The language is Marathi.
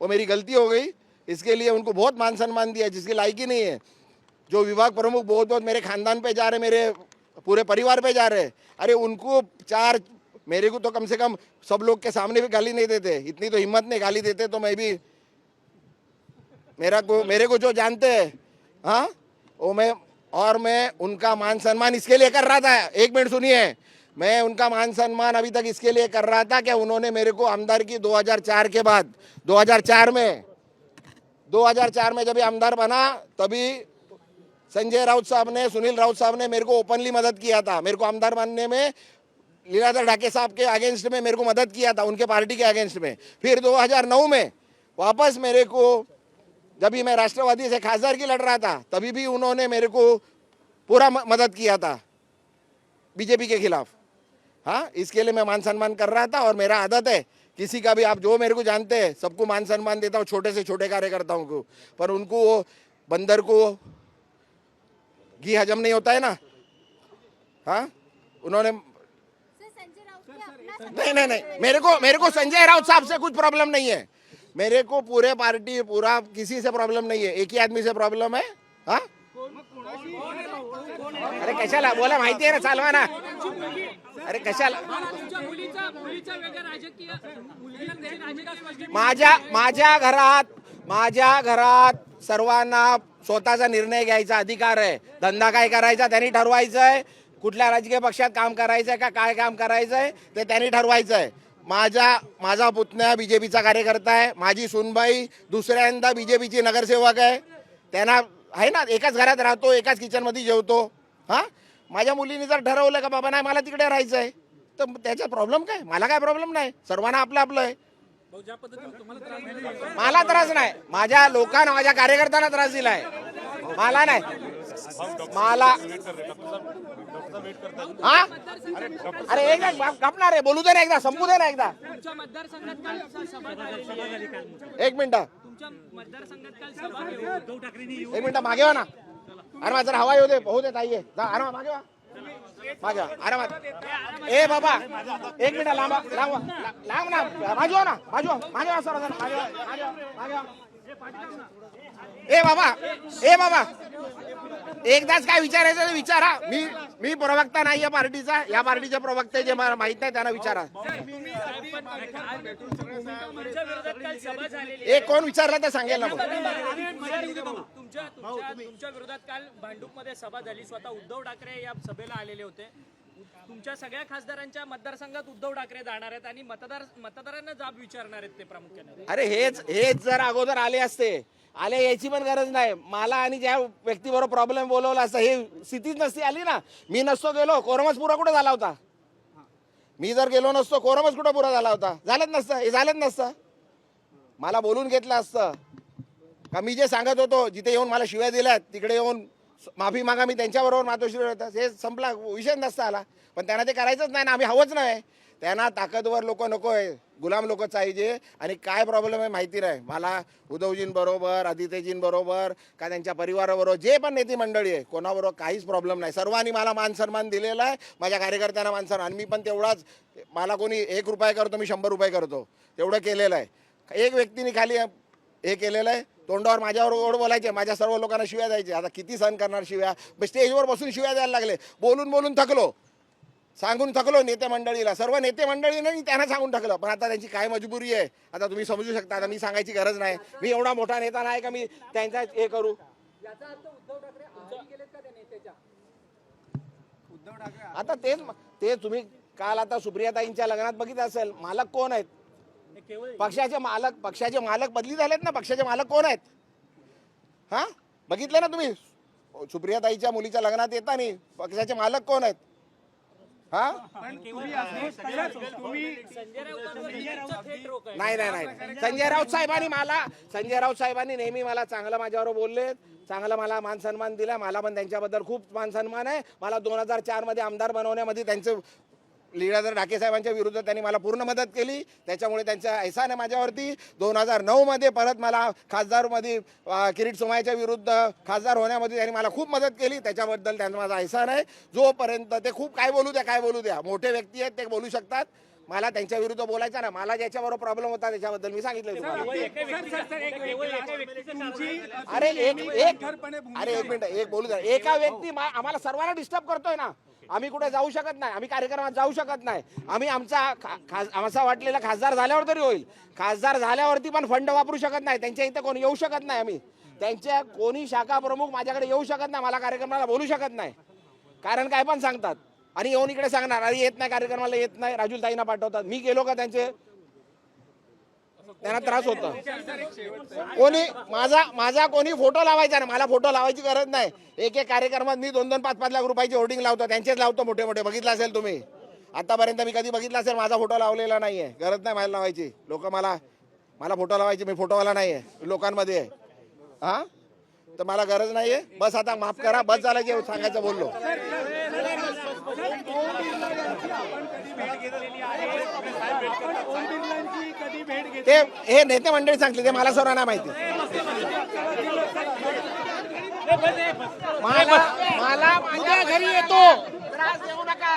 वो मेरी गलती हो गई, इसके लिए उनको बहुत मान सम्मान दिया जिसकी लायकी नहीं है। जो विभाग प्रमुख बहुत बहुत मेरे खानदान पे जा रहे, मेरे पूरे परिवार पे जा रहे, अरे उनको चार, मेरे को तो कम से कम सब लोग के सामने भी गाली नहीं देते, इतनी तो हिम्मत नहीं, गाली देते तो मैं भी, मेरे को जो जानते हैं, हाँ वो मैं उनका मान सम्मान इसके लिए कर रहा था। एक मिनट सुनिए, मैं उनका मान सम्मान अभी तक इसके लिए कर रहा था कि उन्होंने मेरे को आमदार की 2004 के बाद, 2004 में जब ये आमदार बना तभी संजय राउत साहब ने, सुनील राउत साहब ने मेरे को ओपनली मदद किया था। मेरे को आमदार बनने में लीलाधर ढाके साहब के अगेंस्ट में मेरे को मदद किया था, उनके पार्टी के अगेंस्ट में। फिर 2009 में वापस मेरे को, जब भी मैं राष्ट्रवादी से खासदार की लड़ रहा था तभी भी उन्होंने मेरे को पूरा मदद किया था बीजेपी के खिलाफ। हाँ, इसके लिए मैं मान सम्मान कर रहा था। और मेरा आदत है किसी का भी, आप जो मेरे को जानते हैं, सबको मान सम्मान देता हूँ, छोटे से छोटे कार्यकर्ताओं को। पर उनको वो बंदर को घी हजम नहीं होता है ना। हाँ, उन्होंने नहीं, मेरे को संजय राउत साहब से कुछ प्रॉब्लम नहीं है, मेरे को पूरे पार्टी, पूरा किसी से प्रॉब्लम नहीं है, एक ही आदमी से प्रॉब्लम है। हाँ, अरे कशाला बोला माहिती आहे ना, चालवा ना, अरे कशाला, माझ्या घरात सर्वांना स्वतःचा निर्णय घ्यायचा अधिकार आहे। धंदा काय करायचा त्यांनी ठरवायचं आहे, कुठल्या राजकीय पक्षात काम करायचं आहे का काय काम करायचं आहे ते त्यांनी ठरवायचं आहे। माझा पुतण्या बीजेपीचा कार्यकर्ता आहे, माझी सुनबाई दुसऱ्यांदा बीजेपीची नगरसेवक आहे, त्यांना आहे ना, एकाच घरात राहतो, एकाच किचनमध्ये जेवतो। हां, माझ्या मुलीने जर ठरवलं का बाबा नाही मला तिकडे राहायचं आहे तर त्याचा प्रॉब्लेम काय, मला काय प्रॉब्लेम नाही, सर्वांना आपलं आपलं आहे। मला त्रास नाही, माझ्या लोकांना, माझ्या कार्यकर्त्यांना त्रास दिलाय, मला नाही, मला। हा, अरे एकदा कापणार आहे, बोलू दे ना, एकदा संपू दे ना, एकदा एक मिनिट, एक मिनिट मागे वा ना, अरे माझा हवा येऊ दे, होऊ दे ताई, अरे मागे वा, मागे अरे ए बाबा एक मिनिट, लांब ना, मागे सर, ए बाबा एकदाच काय विचारायचं ते विचारा। मी प्रवक्ता नाही या पार्टीचा, या पार्टीचे प्रवक्ते जे मला माहित नाही त्यांना विचारा। एक कोण विचारला तर सांगेल ना। तुमच्या विरोधात काल भांडूपमध्ये सभा झाली, स्वतः उद्धव ठाकरे या सभेला आलेले होते। तुमच्या सगळ्या खासदारांच्या मतदारसंघात उद्धव ठाकरे जाणार आहेत आणि मतदारांना जाब विचारणार आहेत ते प्रामुख्याने। अरे हेच जर अगोदर आले असते, आले याची पण गरज नाही, मला आणि ज्या व्यक्तीबरोबर प्रॉब्लेम बोलवला असता हे स्थितीच नसती आली ना। मी नसतो गेलो, कोरमच पुरा कुठे झाला होता, मी जर गेलो नसतो कोरमच कुठे पुरा झाला होता, झालंच नसतं, हे झालंच नसतं, मला बोलून घेतलं असतं का। मी जे सांगत होतो, जिथे येऊन मला शिव्या दिल्यात तिकडे येऊन माफी मागा, मी त्यांच्याबरोबर मातोश्री होता, हे संपला, विषय नसता आला। पण त्यांना ते करायचंच नाही ना, आम्ही हवंच नाही, त्यांना ताकदवर लोक नको आहे, गुलाम लोक पाहिजे। आणि काय प्रॉब्लेम आहे माहिती नाही मला, उद्धवजींबरोबर, आदित्यजींबरोबर का त्यांच्या परिवाराबरोबर जे पण नेते मंडळी आहे कोणाबरोबर काहीच प्रॉब्लेम नाही, सर्वांनी मला मान सन्मान दिलेला आहे, माझ्या कार्यकर्त्यांना मान सन्मान, मी पण तेवढाच, मला कोणी 1 रुपया करतो मी 100 रुपये करतो, तेवढं केलेलं आहे। एक व्यक्तीने खाली हे केलेलं आहे, तोंडावर माझ्यावर ओढ बोलायचे, माझ्या सर्व लोकांना शिव्या द्यायचे, आता किती सहन करणार शिव्या, स्टेजवर बसून शिव्या द्यायला लागले, बोलून थकलो, सांगून थकलो नेते मंडळीला, सर्व नेते मंडळीने त्यांना सांगून टाकलं। पण आता त्यांची काय मजबुरी आहे आता तुम्ही समजू शकता, आता मी सांगायची गरज नाही, मी एवढा मोठा नेता नाही का मी त्यांचा हे करू। आता ते तुम्ही काल आता सुप्रियाताईंच्या लग्नात बघितलं असेल, मालक कोण आहेत, पक्षाचे मालक बदली झालेत ना, पक्षाचे मालक कोण आहेत, हा बघितलं ना तुम्ही, सुप्रियाताईच्या मुलीच्या लग्नात येताना पक्षाचे मालक कोण आहेत। हा, नाही संजय राऊत साहेबांनी नेहमी मला चांगलं माझ्यावर बोलले, चांगला मला मान सन्मान दिला, मला पण त्यांच्याबद्दल खूप मान सन्मान आहे। मला 2004 मध्ये आमदार बनवण्यामध्ये त्यांचे लीलाधर ढाके साहेबांच्या विरुद्ध त्यांनी मला पूर्ण मदत केली, त्याच्यामुळे त्यांचा एहसान आहे माझ्यावरती। 2009 मध्ये परत मला खासदारमध्ये किरीट सोमय्याच्या विरुद्ध खासदार होण्यामध्ये त्यांनी मला खूप मदत केली, त्याच्याबद्दल त्यांचा माझा एहसान आहे। जोपर्यंत ते खूप काय बोलू द्या, मोठे व्यक्ती आहेत ते बोलू शकतात, मला त्यांच्या विरुद्ध बोलायचं ना. मला ज्याच्याबरोबर प्रॉब्लेम होता त्याच्याबद्दल मी सांगितलं तुम्हाला. अरे एक मिनिट एक बोलू द्या. एका व्यक्ती आम्हाला सर्वांना डिस्टर्ब करतोय ना. आम्ही कुठे जाऊ शकत नाही, आम्ही कार्यक्रमात जाऊ शकत नाही. आम्ही आमचा वाटलेला खासदार झाल्यावर तरी होईल. खासदार झाल्यावरती पण फंड वापरू शकत नाही. त्यांच्या इथे कोणी येऊ शकत नाही. आम्ही त्यांच्या कोणी शाखा प्रमुख माझ्याकडे येऊ शकत नाही, मला कार्यक्रमाला बोलू शकत नाही. कारण काय पण सांगतात आणि येऊन इकडे सांगणार अरे येत नाही कार्यक्रमाला, येत नाही, राजूल ताईंना पाठवतात. मी गेलो का त्यांना त्रास होता. कोणी माझा कोणी फोटो लावायचा नाही, मला फोटो लावायची गरज नाही. एक कार्यक्रमात मी 2-2, 5-5 लाख रुपयाची होर्डिंग लावतो, त्यांचेच लावतो मोठे मोठे. बघितलं असेल तुम्ही आतापर्यंत, मी कधी बघितलं असेल माझा फोटो लावलेला नाहीये. गरज नाही मला लावायची. लोक मला फोटो लावायची, मी फोटोवाला नाहीये, लोकांमध्ये आहे. हा तर मला गरज नाहीये. बस आता माफ करा, बस झालं जे सांगायचं बोललो. ते हे नेते मंडळी सांगले, ते मला सर्वांना माहिती. मला माझ्या घरी येतो, त्रास देऊ नका.